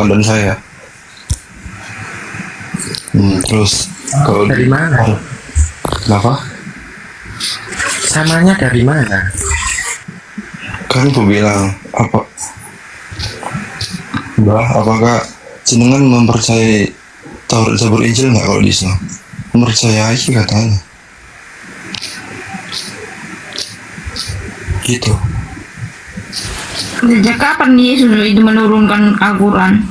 komandan saya. Terus kalau Dari mana? kenapa? Samanya dari mana? Kan aku bilang apa? Bah, apakah jenengan mempercayai Taurat Zabur Injil nggak kalau di Islam? Mempercayai katanya. Gitu. Sejak kapan Yesus itu menurunkan Al-Quran?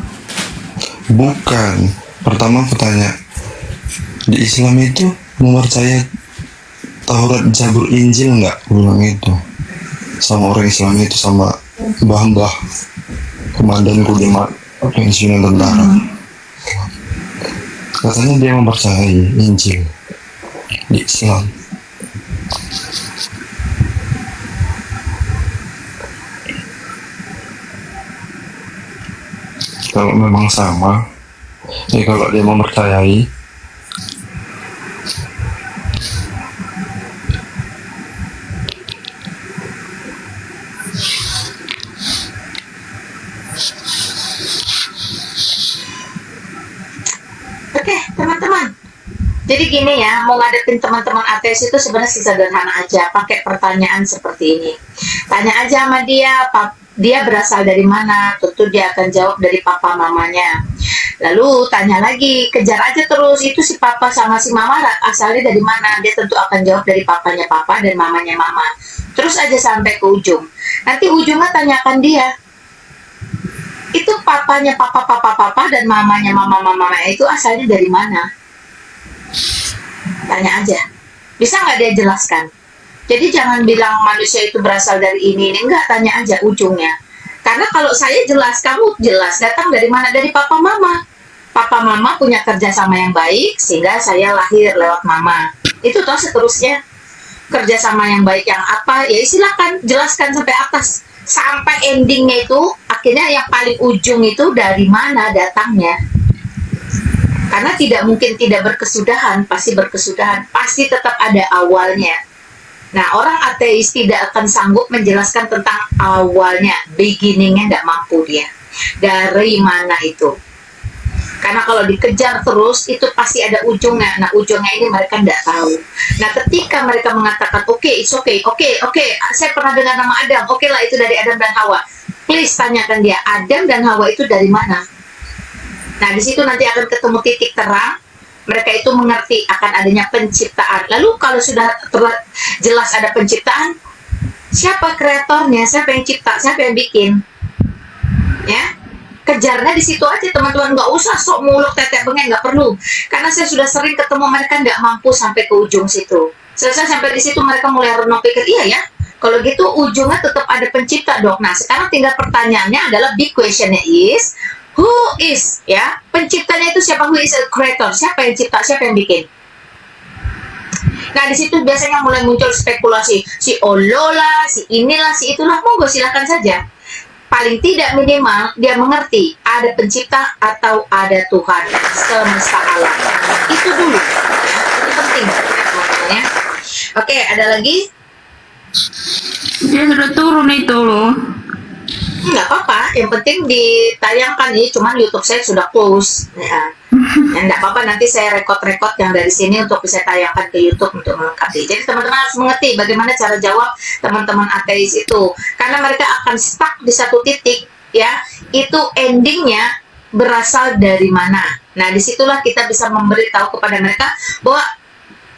Bukan. Pertama aku tanya, di Islam itu mempercayai Taurat Zabur Injil nggak? Aku bilang itu sama orang Islam itu, sama mbah-mbah komandanku di pensiunan tentara. Katanya dia mempercayai Injil di Islam. Kalau memang sama, ya kalau dia mempercayai, Oke, teman-teman. Jadi gini ya, mau ngadepin teman-teman ateis itu sebenarnya sederhana aja. Pakai pertanyaan seperti ini. Tanya aja sama dia, dia berasal dari mana? Tentu dia akan jawab dari papa mamanya. Lalu tanya lagi, kejar aja terus, itu si papa sama si mama asalnya dari mana? Dia tentu akan jawab dari papanya papa dan mamanya mama. Terus aja sampai ke ujung. Nanti ujungnya tanyakan dia, itu papanya papa dan mamanya mama itu asalnya dari mana? Tanya aja, bisa nggak dia jelaskan? Jadi jangan bilang manusia itu berasal dari ini, enggak, tanya aja ujungnya. Karena kalau saya jelas, kamu jelas, datang dari mana? Dari papa mama. Papa mama punya kerjasama yang baik sehingga saya lahir lewat mama. Itu toh seterusnya. Kerjasama yang baik yang apa? Ya silakan jelaskan sampai atas, sampai endingnya itu akhirnya yang paling ujung itu dari mana datangnya. Karena tidak mungkin tidak berkesudahan, pasti berkesudahan, pasti tetap ada awalnya. Nah, orang ateis tidak akan sanggup menjelaskan tentang awalnya, beginningnya tidak mampu dia. Dari mana itu? Karena kalau dikejar terus, itu pasti ada ujungnya. Nah, ujungnya ini mereka tidak tahu. Nah, ketika mereka mengatakan, oke, saya pernah dengar nama Adam, oke lah itu dari Adam dan Hawa. Please tanyakan dia, Adam dan Hawa itu dari mana? Nah, di situ nanti akan ketemu titik terang. Mereka itu mengerti akan adanya penciptaan. Lalu kalau sudah jelas ada penciptaan, siapa kreatornya, siapa yang cipta, siapa yang bikin? Ya, kejarnya di situ aja teman-teman. Nggak usah sok muluk tetek bengek, nggak perlu. Karena saya sudah sering ketemu mereka nggak mampu sampai ke ujung situ. Selesai sampai di situ mereka mulai renung pikir, iya ya, kalau gitu ujungnya tetap ada pencipta dong. Nah, sekarang tinggal pertanyaannya adalah big questionnya is, who is, ya, penciptanya itu siapa? Who is a creator? Siapa yang cipta? Siapa yang bikin? Nah, di situ biasanya mulai muncul spekulasi, si Olola, si inilah, si itulah. Monggo silahkan saja. Paling tidak minimal dia mengerti ada pencipta atau ada Tuhan semesta alam. Itu dulu, ya. Itu penting, ya. Oke, ada lagi? Dia sudah turun itu loh. Nggak apa-apa, yang penting ditayangkan ini, cuman YouTube saya sudah close ya. Ya, nggak apa-apa, nanti saya rekod yang dari sini untuk bisa tayangkan ke YouTube untuk melengkapi. Jadi teman-teman harus mengerti bagaimana cara jawab teman-teman ateis itu, karena mereka akan stuck di satu titik, ya, itu endingnya berasal dari mana. Nah, disitulah kita bisa memberitahu kepada mereka bahwa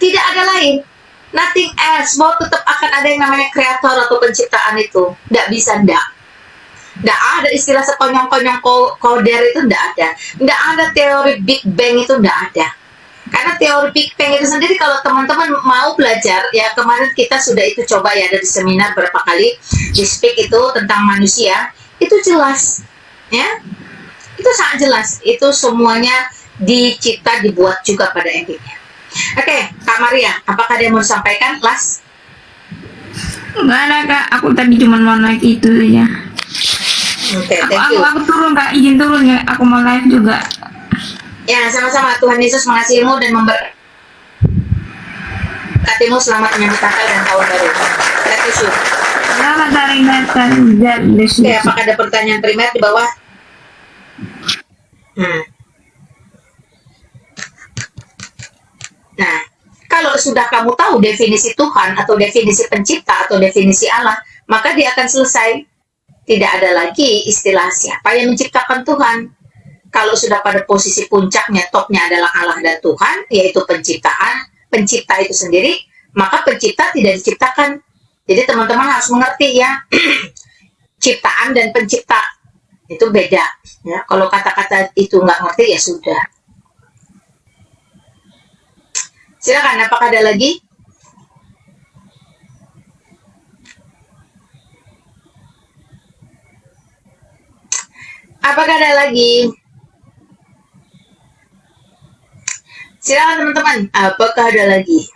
tidak ada lain, nothing else, bahwa tetap akan ada yang namanya kreator atau penciptaan itu. Nggak bisa, nggak ada istilah sekonyong-konyong koder itu, nggak ada. Nggak ada teori Big Bang itu, nggak ada. Karena teori Big Bang itu sendiri, kalau teman-teman mau belajar, ya kemarin kita sudah itu coba ya, dari seminar berapa kali di speak itu tentang manusia, itu jelas, ya, itu sangat jelas, itu semuanya dicipta, dibuat juga pada endingnya. Oke, Kak Maria, apakah dia mau disampaikan? Last? Nggak ada kak, aku tadi cuma mau naik itu saja. Oke, thank you. Aku turun kak, izin turun ya, aku mau live juga. Ya, sama-sama. Tuhan Yesus mengasihimu dan memberkatimu. Selamat menyambut Natal dan Tahun Baru. Terima kasih. Selamat hari Natal dan Oke, apakah ada pertanyaan primer di bawah? Hmm. Nah, kalau sudah kamu tahu definisi Tuhan atau definisi pencipta atau definisi Allah, maka dia akan selesai. Tidak ada lagi istilah siapa yang menciptakan Tuhan. Kalau sudah pada posisi puncaknya, topnya adalah Allah dan Tuhan, yaitu penciptaan, pencipta itu sendiri, maka pencipta tidak diciptakan. Jadi teman-teman harus mengerti ya, ciptaan dan pencipta itu beda. Ya, kalau kata-kata itu nggak ngerti ya sudah. Silakan, apakah ada lagi? Apakah ada lagi? Silakan teman-teman, apakah ada lagi?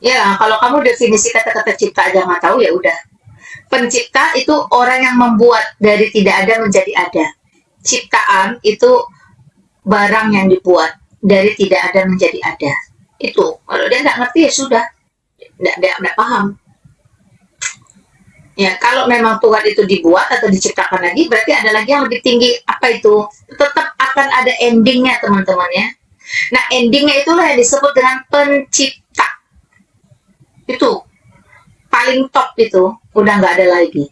Ya, kalau kamu definisi kata-kata cipta aja nggak tahu ya udah. Pencipta itu orang yang membuat dari tidak ada menjadi ada. Ciptaan itu barang yang dibuat dari tidak ada menjadi ada. Itu kalau dia nggak ngerti ya sudah, nggak paham. Ya, kalau memang Tuhan itu dibuat atau diciptakan lagi, berarti ada lagi yang lebih tinggi. Apa itu? Tetap akan ada endingnya, teman-teman ya. Nah, endingnya itulah yang disebut dengan pencipta. Itu paling top itu, udah nggak ada lagi.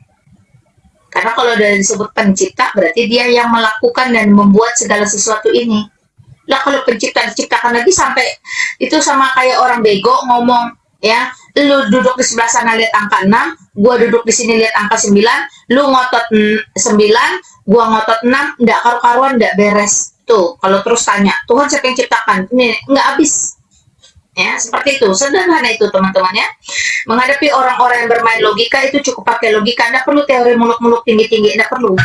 Karena kalau udah disebut pencipta, berarti dia yang melakukan dan membuat segala sesuatu ini. Lah kalau pencipta diciptakan lagi sampai itu sama kayak orang bego ngomong, ya, lu duduk di sebelah sana lihat angka 6, gua duduk di sini lihat angka 9, lu ngotot 9, gua ngotot 6, nggak karu-karuan, nggak beres. Tuh, kalau terus tanya, Tuhan siapa yang ciptakan? Ini nggak habis. Ya, seperti itu. Sederhana itu, teman-teman ya. Menghadapi orang-orang yang bermain logika itu cukup pakai logika, nggak perlu teori muluk-muluk tinggi-tinggi, nggak perlu.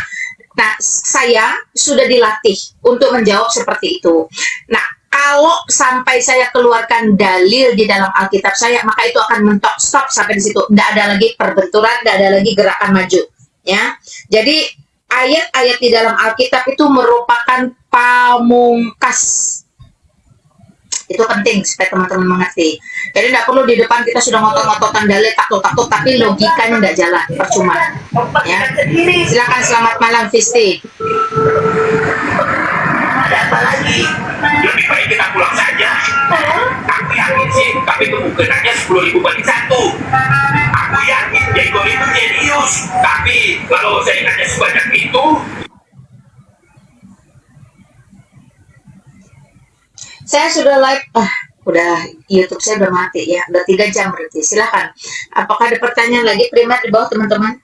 Nah, saya sudah dilatih untuk menjawab seperti itu. Nah, kalau sampai saya keluarkan dalil di dalam Alkitab saya, maka itu akan mentok, stop sampai di situ. Tidak ada lagi perbenturan, tidak ada lagi gerakan maju. Ya, jadi ayat-ayat di dalam Alkitab itu merupakan pamungkas. Itu penting supaya teman-teman mengerti. Jadi tidak perlu di depan kita sudah ngotot-ngototan dalil takut-takut, tapi logikanya tidak jalan, percuma. Ya, silakan, selamat malam, Visti. Ada apa lagi? Lebih baik kita pulang saja. Aku yakin sih, tapi kemungkinannya 10.000 banding 1. Aku yakin Diego itu jenius. Tapi kalau saya nanya sebanyak itu, saya sudah live, udah YouTube saya udah mati ya, udah 3 jam berarti. Silakan. Apakah ada pertanyaan lagi primer di bawah, teman-teman?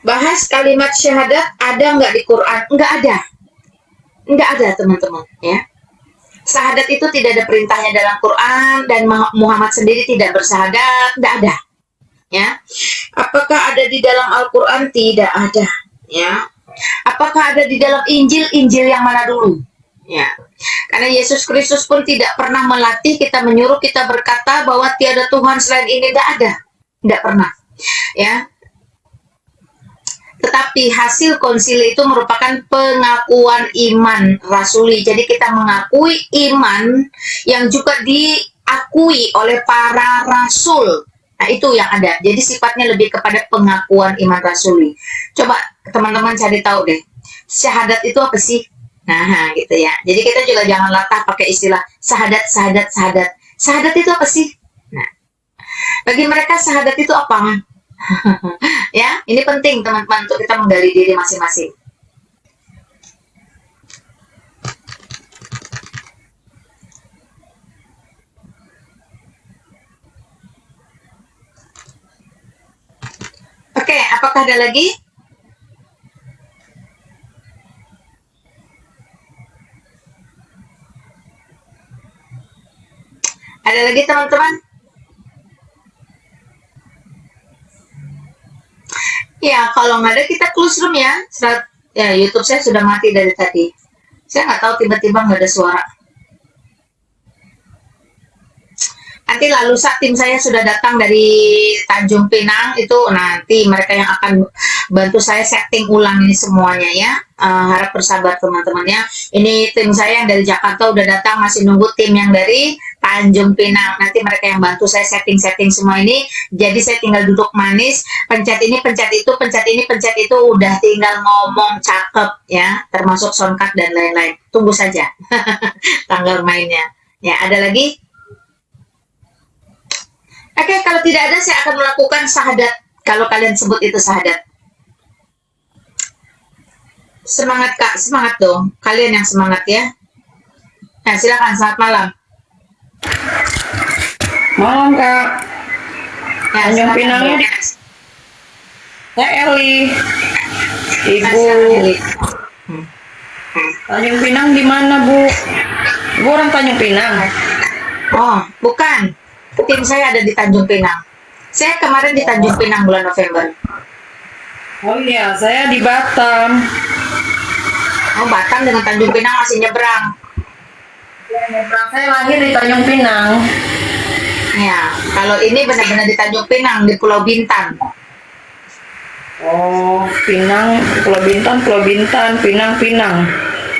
Bahas kalimat syahadat ada nggak di Quran? Nggak ada. Nggak ada, teman-teman ya. Syahadat itu tidak ada perintahnya dalam Quran, dan Muhammad sendiri tidak bersyahadat, nggak ada. Ya, apakah ada di dalam Al-Quran? Tidak ada. Ya, apakah ada di dalam Injil? Injil yang mana dulu? Ya, karena Yesus Kristus pun tidak pernah melatih kita, menyuruh kita berkata bahwa tiada Tuhan selain ini. Tidak ada, tidak pernah. Ya, tetapi hasil konsili itu merupakan pengakuan iman rasuli. Jadi kita mengakui iman yang juga diakui oleh para rasul. Nah, itu yang ada. Jadi sifatnya lebih kepada pengakuan iman rasuli. Coba teman-teman cari tahu deh, syahadat itu apa sih? Nah, gitu ya. Jadi kita juga jangan latah pakai istilah syahadat, syahadat, syahadat. Syahadat itu apa sih? Nah, bagi mereka syahadat itu apa? Ya, ini penting teman-teman untuk kita menggali diri masing-masing. Oke, apakah ada lagi? Ada lagi, teman-teman? Ya, kalau nggak ada kita close room ya. Ya, YouTube saya sudah mati dari tadi. Saya nggak tahu tiba-tiba nggak ada suara. Nanti lalu saat tim saya sudah datang dari Tanjung Pinang, itu nanti mereka yang akan bantu saya setting ulang ini semuanya ya. Harap bersabar teman-teman ya. Ini tim saya yang dari Jakarta udah datang, masih nunggu tim yang dari Tanjung Pinang. Nanti mereka yang bantu saya setting-setting semua ini. Jadi saya tinggal duduk manis, pencet ini, pencet itu, pencet ini, pencet itu, udah tinggal ngomong cakep ya, termasuk soundcard dan lain-lain. Tunggu saja tanggal mainnya. Ya, ada lagi? Oke, kalau tidak ada saya akan melakukan syahadat. Kalau kalian sebut itu syahadat. Semangat Kak, semangat dong. Kalian yang semangat ya. Nah, silakan, selamat malam. Malam Kak. Ya, Tanjung silakan, Pinang. ya. Saya Eli. Ibu. Silakan, Eli. Tanjung Pinang di mana Bu? Bu orang Tanjung Pinang. Oh, bukan. Tim saya ada di Tanjung Pinang. Saya kemarin di Tanjung Pinang bulan November. Oh iya, saya di Batam. Oh, Batam dengan Tanjung Pinang masih nyebrang. Saya lahir di Tanjung Pinang. Ya, kalau ini benar-benar di Tanjung Pinang, di Pulau Bintan. Oh, Pinang, Pulau Bintan, Pinang.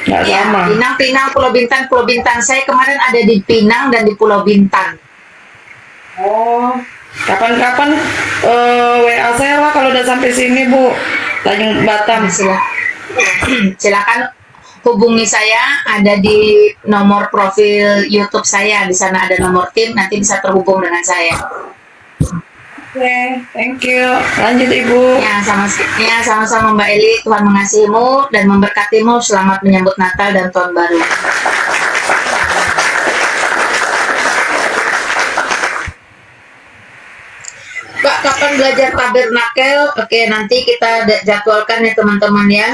Nggak Ya, sama. Pinang, Pulau Bintan. Saya kemarin ada di Pinang dan di Pulau Bintan. Oh, kapan-kapan WA saya lah kalau udah sampai sini Bu. Tanjung Batam. Silakan hubungi saya, ada di nomor profil YouTube saya. Di sana ada nomor tim, nanti bisa terhubung dengan saya. Oke, thank you. Lanjut Ibu. Ya, sama-sama Mbak Eli. Tuhan mengasihimu dan memberkatimu. Selamat menyambut Natal dan Tahun Baru. Pak, kapan belajar tabernakel? Oke, nanti kita jadwalkan ya teman-teman ya.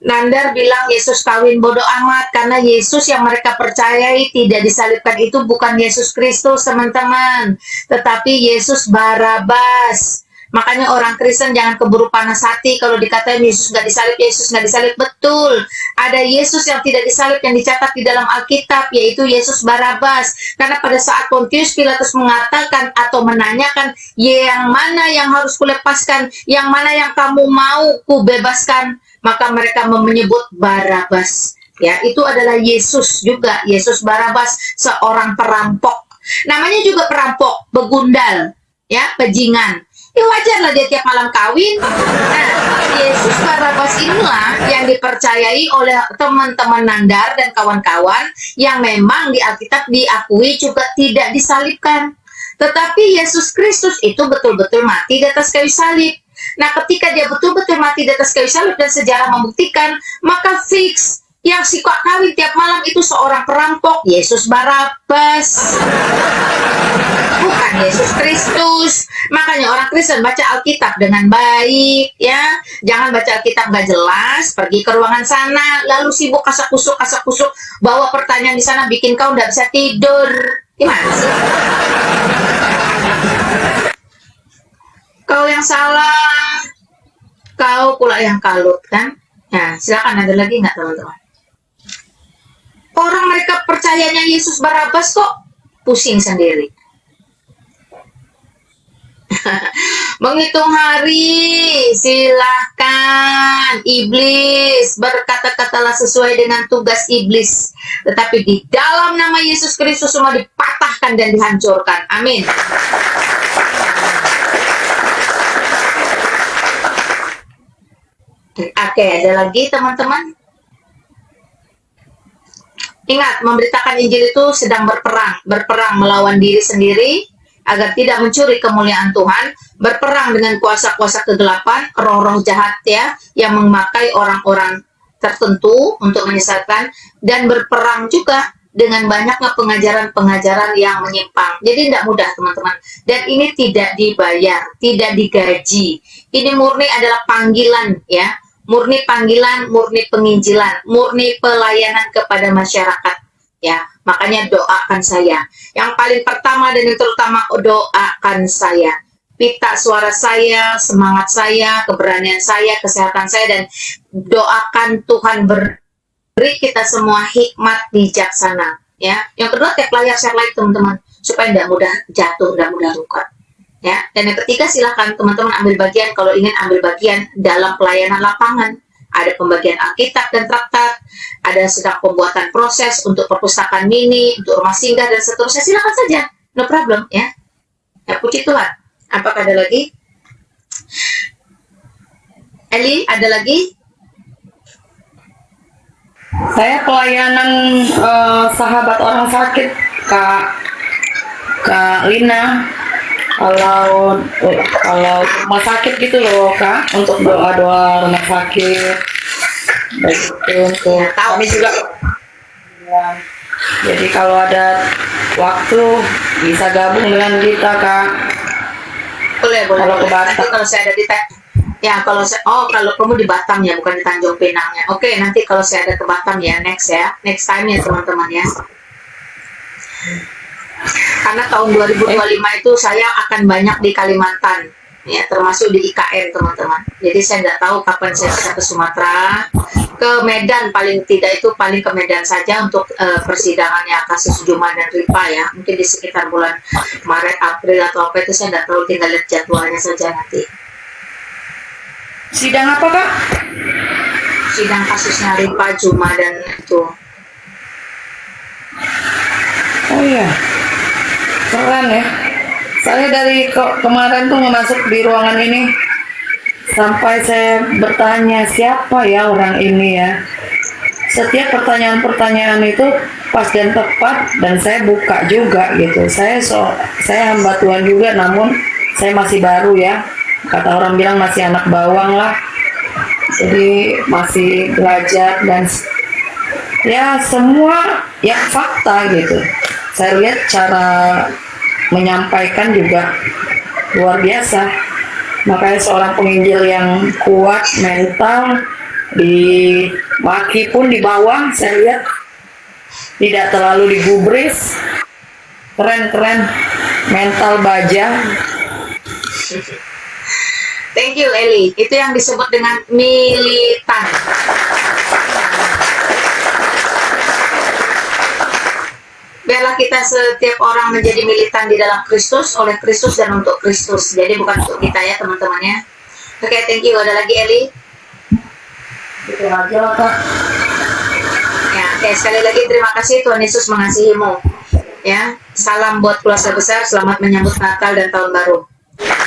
Nandar bilang Yesus kawin, bodoh amat, karena Yesus yang mereka percayai tidak disalibkan itu bukan Yesus Kristus teman-teman, tetapi Yesus Barabas. Makanya orang Kristen jangan keburu panas hati kalau dikatain Yesus nggak disalib. Betul, ada Yesus yang tidak disalib yang dicatat di dalam Alkitab, yaitu Yesus Barabas. Karena pada saat Pontius Pilatus mengatakan atau menanyakan, yang mana yang harus kulepaskan, yang mana yang kamu mau kubebaskan, maka mereka menyebut Barabas. Ya, itu adalah Yesus juga, Yesus Barabas, seorang perampok. Namanya juga perampok, begundal, ya, bajingan. Ya wajarlah dia tiap malam kawin. Nah, Yesus Barabas inilah yang dipercayai oleh teman-teman Nandar dan kawan-kawan yang memang di Alkitab diakui juga tidak disalibkan. Tetapi Yesus Kristus itu betul-betul mati di atas kayu salib. Nah, ketika dia betul-betul mati di atas kayu salib dan sejarah membuktikan, maka fix yang suka kawin tiap malam itu seorang perampok, Yesus Barabas, bukan Yesus Kristus. Makanya orang Kristen baca Alkitab dengan baik, ya. Jangan baca Alkitab gak jelas, pergi ke ruangan sana, lalu sibuk kasak-kusuk, bawa pertanyaan di sana bikin kau nggak bisa tidur. Gimana sih? Kau yang salah, kau pula yang kalut, kan? Nah, silakan, ada lagi nggak teman-teman? Orang mereka percayanya Yesus Barabas kok pusing sendiri. Menghitung hari, silahkan. Iblis, berkata-katalah sesuai dengan tugas iblis. Tetapi di dalam nama Yesus Kristus semua dipatahkan dan dihancurkan. Amin. Oke, ada lagi teman-teman? Ingat, memberitakan Injil itu sedang berperang melawan diri sendiri agar tidak mencuri kemuliaan Tuhan, berperang dengan kuasa-kuasa kegelapan, roh-roh jahat ya, yang memakai orang-orang tertentu untuk menyesatkan, dan berperang juga dengan banyaknya pengajaran-pengajaran yang menyimpang. Jadi tidak mudah teman-teman, dan ini tidak dibayar, tidak digaji. Ini murni adalah panggilan ya, murni panggilan, murni penginjilan, murni pelayanan kepada masyarakat ya. Makanya doakan saya. Yang paling pertama dan yang terutama, doakan saya. Pita suara saya, semangat saya, keberanian saya, kesehatan saya, dan doakan Tuhan beri kita semua hikmat bijaksana ya. Yang kedua, tag layar, share like teman-teman, supaya tidak mudah jatuh, tidak mudah luka. Ya, dan yang ketiga, silakan teman-teman ambil bagian kalau ingin ambil bagian dalam pelayanan lapangan. ada pembagian Alkitab dan traktat, ada sedang pembuatan proses untuk perpustakaan mini, untuk rumah singgah dan seterusnya. Silakan saja, no problem ya. Ya puji Tuhan. Apakah ada lagi? Eli, ada lagi? Saya pelayanan sahabat orang sakit, Kak Lina. Kalau rumah sakit gitu loh Kak, untuk doa-doa rumah sakit. Baik itu untuk Ya, tahu. kami juga. Ya. Jadi kalau ada waktu bisa gabung dengan kita Kak. Boleh. Kalau ke Batam. Nanti kalau saya ada di ya kalau saya, kalau kamu di Batam ya, bukan di Tanjung Pinang ya. Oke, nanti kalau saya ada ke Batam ya, next time ya teman-teman ya. Karena tahun 2025 itu saya akan banyak di Kalimantan ya, termasuk di IKN teman-teman. Jadi saya nggak tahu kapan saya bisa ke Sumatera, ke Medan, paling tidak itu paling ke Medan saja untuk persidangannya kasus Juma dan Ripa ya. Mungkin di sekitar bulan Maret, April atau apa itu saya nggak tahu, tinggal lihat jadwalnya saja nanti. Sidang apa Kak? Sidang kasusnya Ripa, Juma dan itu. Oh iya, keren ya. Saya dari kemarin tuh masuk di ruangan ini sampai saya bertanya siapa ya orang ini ya. Setiap pertanyaan-pertanyaan itu pas dan tepat, dan saya buka juga gitu. Saya hamba Tuhan juga, namun saya masih baru ya. Kata orang bilang masih anak bawang lah. Jadi masih belajar dan ya semua ya fakta gitu. Saya lihat cara menyampaikan juga luar biasa. Makanya seorang penginjil yang kuat mental, dimaki pun di bawah, saya lihat tidak terlalu digubris. Keren mental baja. Thank you Eli. Itu yang disebut dengan militan. Biarlah kita setiap orang menjadi militan di dalam Kristus, oleh Kristus dan untuk Kristus. Jadi bukan untuk kita ya teman-temannya. Oke, thank you. Ada lagi Eli? Itu aja lah Kak. Ya, oke, sekali lagi terima kasih, Tuhan Yesus mengasihimu. Ya, salam buat keluarga besar, selamat menyambut Natal dan Tahun Baru. Ya,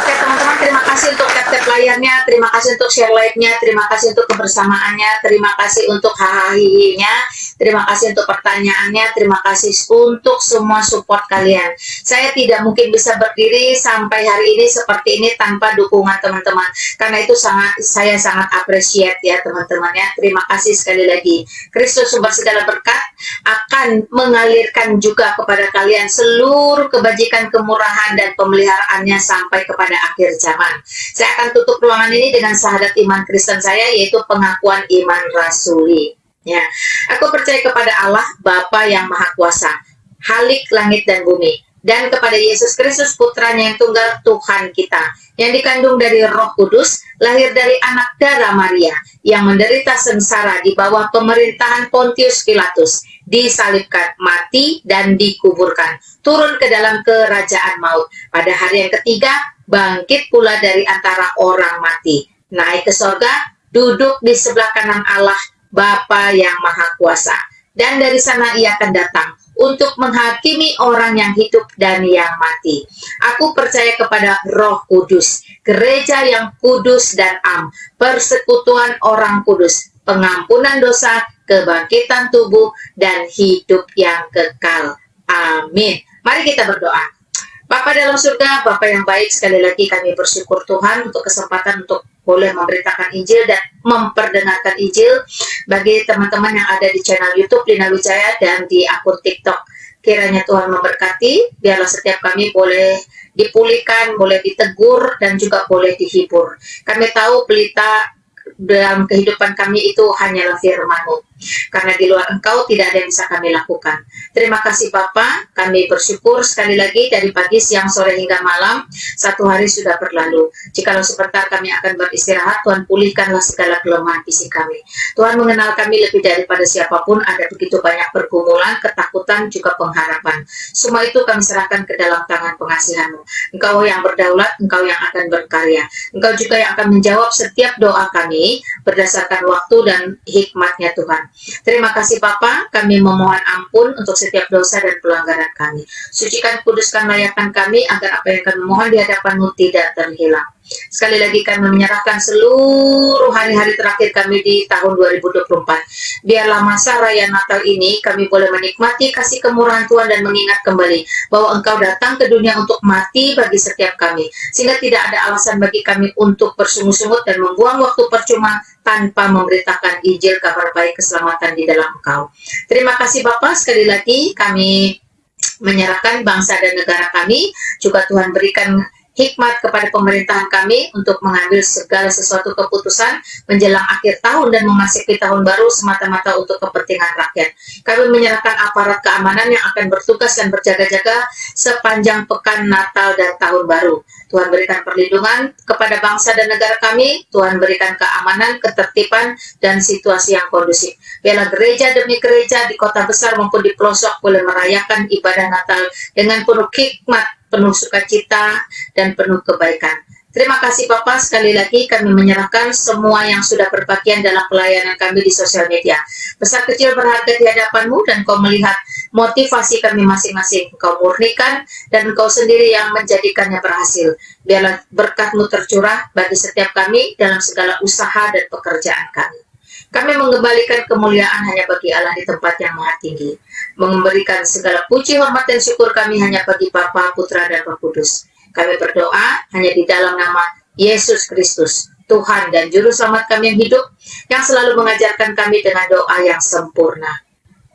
oke teman-teman, terima kasih untuk tap-tap layarnya, terima kasih untuk share like-nya, terima kasih untuk kebersamaannya, terima kasih untuk hahaha-nya, terima kasih untuk pertanyaannya, terima kasih untuk semua support kalian. Saya tidak mungkin bisa berdiri sampai hari ini seperti ini tanpa dukungan teman-teman. Karena itu saya sangat appreciate ya teman-teman ya. Terima kasih sekali lagi. Kristus sumber segala berkat akan mengalirkan juga kepada kalian seluruh kebajikan, kemurahan dan pemeliharaannya sampai kepada akhir zaman. Saya akan tutup ruangan ini dengan syahadat iman Kristen saya, yaitu pengakuan iman rasuli. Ya, aku percaya kepada Allah Bapa yang Maha Kuasa, Halik langit dan bumi, dan kepada Yesus Kristus Putranya yang tunggal Tuhan kita, yang dikandung dari Roh Kudus, lahir dari anak darah Maria, yang menderita sengsara di bawah pemerintahan Pontius Pilatus, disalibkan, mati dan dikuburkan, turun ke dalam kerajaan maut. Pada hari yang ketiga, bangkit pula dari antara orang mati, naik ke sorga, duduk di sebelah kanan Allah Bapa yang Maha Kuasa, dan dari sana ia akan datang untuk menghakimi orang yang hidup dan yang mati. Aku percaya kepada Roh Kudus, gereja yang kudus dan am, persekutuan orang kudus, pengampunan dosa, kebangkitan tubuh, dan hidup yang kekal. Amin. Mari kita berdoa. Bapa dalam surga, Bapa yang baik, sekali lagi kami bersyukur Tuhan untuk kesempatan untuk boleh memberitakan Injil dan memperdengarkan Injil bagi teman-teman yang ada di channel YouTube Lina Wijaya dan di akun TikTok. Kiranya Tuhan memberkati, biarlah setiap kami boleh dipulihkan, boleh ditegur, dan juga boleh dihibur. Kami tahu pelita dalam kehidupan kami itu hanyalah firman-Mu. Karena di luar Engkau tidak ada yang bisa kami lakukan. Terima kasih Bapa, kami bersyukur sekali lagi dari pagi, siang, sore hingga malam, satu hari sudah berlalu. Jikalau sebentar kami akan beristirahat, Tuhan pulihkanlah segala kelemahan fisik kami. Tuhan mengenal kami lebih daripada siapapun, ada begitu banyak pergumulan, ketakutan, juga pengharapan. Semua itu kami serahkan ke dalam tangan pengasihan-Mu. Engkau yang berdaulat, Engkau yang akan berkarya. Engkau juga yang akan menjawab setiap doa kami berdasarkan waktu dan hikmat-Nya Tuhan. Terima kasih Bapa, kami memohon ampun untuk setiap dosa dan pelanggaran kami. Sucikan, kuduskan, layakkan kami agar apa yang kami mohon di hadapan-Mu tidak terhilang. Sekali lagi kami menyerahkan seluruh hari-hari terakhir kami di tahun 2024. Biarlah masa raya Natal ini kami boleh menikmati kasih kemurahan Tuhan dan mengingat kembali bahwa Engkau datang ke dunia untuk mati bagi setiap kami. Sehingga tidak ada alasan bagi kami untuk bersungut-sungut dan membuang waktu percuma tanpa memberitakan Injil kabar baik keselamatan di dalam Engkau. Terima kasih Bapa, sekali lagi kami menyerahkan bangsa dan negara kami. Juga Tuhan berikan hikmat kepada pemerintahan kami untuk mengambil segala sesuatu keputusan menjelang akhir tahun dan memasuki tahun baru semata-mata untuk kepentingan rakyat. Kami menyerahkan aparat keamanan yang akan bertugas dan berjaga-jaga sepanjang pekan Natal dan Tahun Baru. Tuhan berikan perlindungan kepada bangsa dan negara kami. Tuhan berikan keamanan, ketertiban, dan situasi yang kondusif. Biarlah gereja demi gereja di kota besar maupun di pelosok boleh merayakan ibadah Natal dengan penuh hikmat, penuh sukacita, dan penuh kebaikan. Terima kasih Bapak, sekali lagi kami menyerahkan semua yang sudah berbagian dalam pelayanan kami di sosial media. Besar kecil berharga di hadapan-Mu dan Kau melihat motivasi kami masing-masing. Kau murnikan dan Kau sendiri yang menjadikannya berhasil. Biarlah berkat-Mu tercurah bagi setiap kami dalam segala usaha dan pekerjaan kami. Kami mengembalikan kemuliaan hanya bagi Allah di tempat yang maha tinggi. Memberikan segala puji, hormat, dan syukur kami hanya bagi Bapa, Putra, dan Roh Kudus. Kami berdoa hanya di dalam nama Yesus Kristus, Tuhan dan Juru Selamat kami yang hidup, yang selalu mengajarkan kami dengan doa yang sempurna.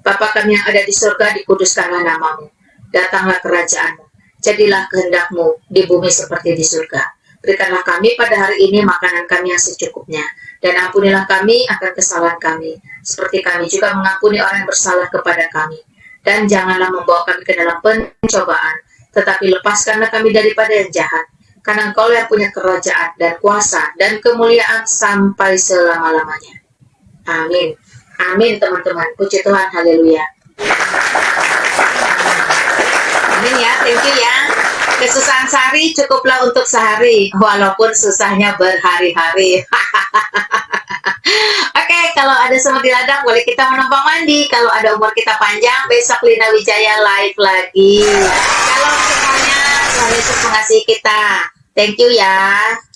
Bapa kami yang ada di surga, dikuduskanlah nama-Mu. Datanglah kerajaan-Mu. Jadilah kehendak-Mu di bumi seperti di surga. Berikanlah kami pada hari ini makanan kami yang secukupnya. Dan ampunilah kami akan kesalahan kami, seperti kami juga mengampuni orang yang bersalah kepada kami. Dan janganlah membawa kami ke dalam pencobaan, tetapi lepaskanlah kami daripada yang jahat. Karena Engkau yang punya kerajaan dan kuasa dan kemuliaan sampai selama-lamanya. Amin. Amin teman-teman. Puji Tuhan. Haleluya. Amin ya. Thank you ya. Kesusahan sehari cukuplah untuk sehari, walaupun susahnya berhari-hari. Oke, kalau ada semut di ladang, boleh kita menumpang mandi. Kalau ada umur kita panjang, besok Lina Wijaya live lagi. Shalom semuanya, Tuhan Yesus mengasihi kita. Thank you ya.